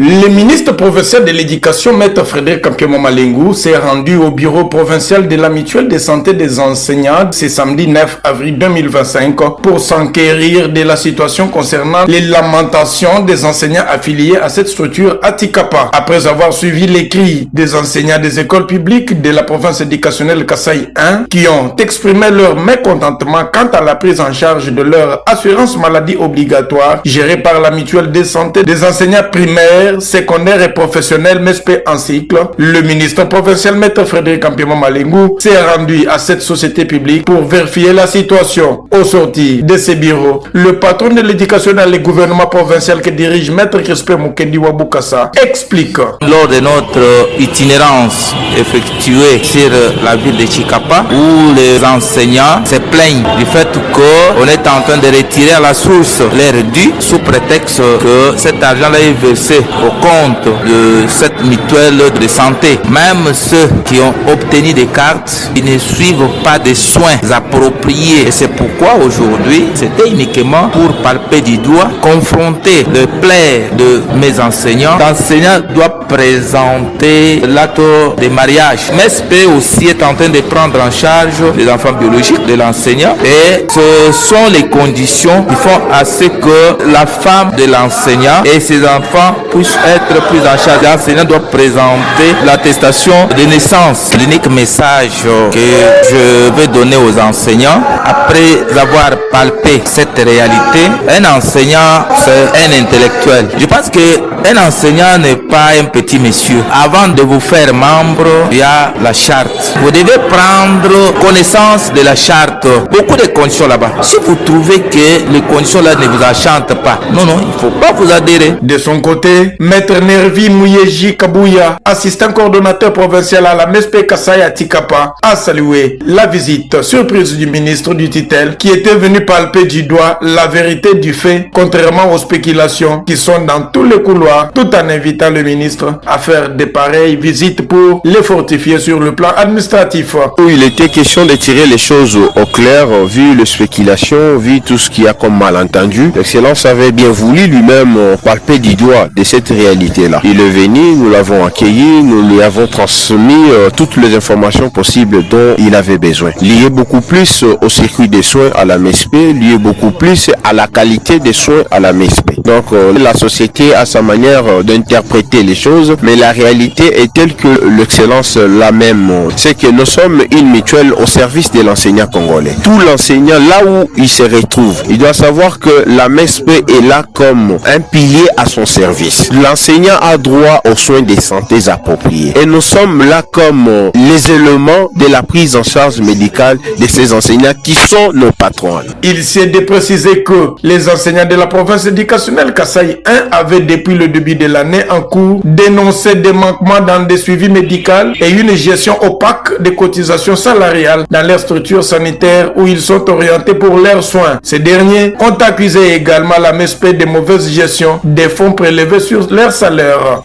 Le ministre provincial de l'Éducation, Maître Frédéric Kampiemo Malengou, s'est rendu au bureau provincial de la mutuelle de santé des enseignants ce samedi 9 avril 2025 pour s'enquérir de la situation concernant les lamentations des enseignants affiliés à cette structure à Tikapa. Après avoir suivi les cris des enseignants des écoles publiques de la province éducationnelle Kasaï 1 qui ont exprimé leur mécontentement quant à la prise en charge de leur assurance maladie obligatoire gérée par la mutuelle de santé des enseignants primaires, secondaires et professionnels MESPE en cycle, le ministre provincial Maître Frédéric Kampiemo Malengou s'est rendu à cette société publique pour vérifier la situation. Au sortir de ces bureaux, le patron de l'éducation dans le gouvernement provincial que dirige Maître Crispin Mukendi Wabukasa explique. Lors de notre itinérance effectuée sur la ville de Chikapa, où les enseignants se plaignent du fait qu'on est en train de retirer à la source l'air dû sous prétexte que cet argent-là est versé au compte de cette mutuelle de santé. Même ceux qui ont obtenu des cartes, ils ne suivent pas des soins appropriés. Et c'est pourquoi aujourd'hui, c'était uniquement pour palper du doigt, confronter le plaid de mes enseignants. L'enseignant doit présenter l'acte de mariage. MESPE aussi est en train de prendre en charge les enfants biologiques de l'enseignant. Et ce sont les conditions qui font à ce que la femme de l'enseignant et ses enfants puissent être pris en charge. L'enseignant doit présenter l'attestation de naissance. L'unique message que je veux donner aux enseignants, après avoir palpé cette réalité, un enseignant, c'est un intellectuel. Je pense qu'un enseignant n'est pas un petit monsieur. Avant de vous faire membre, il y a la charte. Vous devez prendre connaissance de la charte. Beaucoup de conditions là-bas. Si vous trouvez que les conditions là ne vous enchantent pas, non, il ne faut pas vous adhérer. De son côté, Maître Nervi Mouyeji Kabouya, assistant coordonnateur provincial à la MESPE Kasaï à Tikapa, a salué la visite surprise du ministre du tutelle qui était venu palper du doigt la vérité du fait, contrairement aux spéculations qui sont dans tous les couloirs, tout en invitant le ministre à faire de pareilles visites pour les fortifier sur le plan administratif. Il était question de tirer les choses au clair, vu les spéculations, vu tout ce qu'il y a comme malentendu. L'Excellence avait bien voulu lui-même palper du doigt de cette réalité-là. Il est venu, nous l'avons accueilli, nous lui avons transmis toutes les informations possibles dont il avait besoin. Lié beaucoup plus au circuit des soins à la MESPE, lié beaucoup plus à la qualité des soins à la MESPE. Donc la société a sa manière d'interpréter les choses, mais la réalité est telle que l'Excellence la même. C'est que nous sommes une mutuelle au service de l'enseignant congolais. Tout l'enseignant, là où il se retrouve, il doit savoir que la MESPE est là comme un pilier à son service. L'enseignant a droit aux soins de santé appropriés. Et nous sommes là comme les éléments de la prise en charge médicale de ces enseignants qui sont nos patrons. Il s'est de préciser que les enseignants de la province éducationnelle Kasaï 1 avaient depuis le début de l'année en cours dénoncé des manquements dans des suivis médicaux et une gestion opaque des cotisations salariales dans leurs structures sanitaires où ils sont orientés pour leurs soins. Ces derniers ont accusé également la MESPE de mauvaise gestion des fonds prélevés sur leurs salaires.